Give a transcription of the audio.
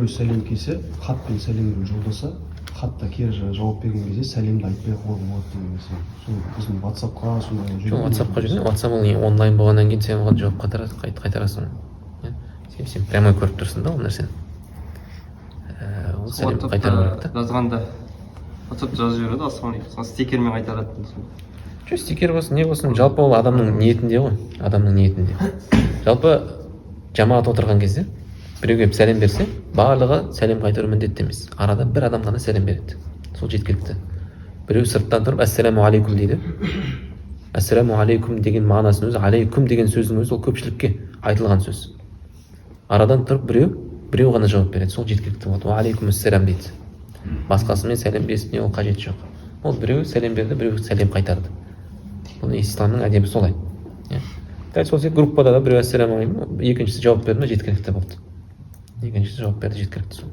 біреу сәлем келсе, хатпен сәлемді жолдаса, хатта кері жауап берген кезде сәлемді айтпай ақ қоюға болады деген нәрсе. Сол біздің WhatsApp-қа сондай жоқ, WhatsApp-қа жүрген, WhatsApp ол онлайн болғаннан кейін сен оған жауап қайтарасың. Сен прямой көріп тұрсың да ол нәрсені. Ол сәлем қайтару керек та. Жазғанда WhatsApp жазып жібереді, ассалаумағалейкум, стикермен қайтарады. Жоқ, стикер болсын, не болсын, жалпы ол адамның ниетінде ғой, адамның ниетінде. Жалпы жамағат отырған кезде біреуге сәлем берсе, барлығы сәлем қайтару міндетті емес. Арада бір адам ғана сәлем береді. Сол жеткілікті. Біреу сырттан тұрып ассаламу алейкум дейді. Ассаламу алейкум деген мағынасын өзі, алейкум деген сөздің өзі ол көпшілікке айтылған сөз. Арадан тұрып біреу ғана жауап береді. Сол жеткілікті болады. Ва алейкум ассалам дейді. Басқасымен сәлем берсіне ол қажет жоқ. Ол біреу сәлем берді, біреу сәлем қайтарды. Бұл исламның әдебі солай. Дәл сол сияқты группада да біреу ассаламу алейкум, екіншісі жауап берді ме жеткілікті болды. Екіншісі жауап берді жеткілікті сол.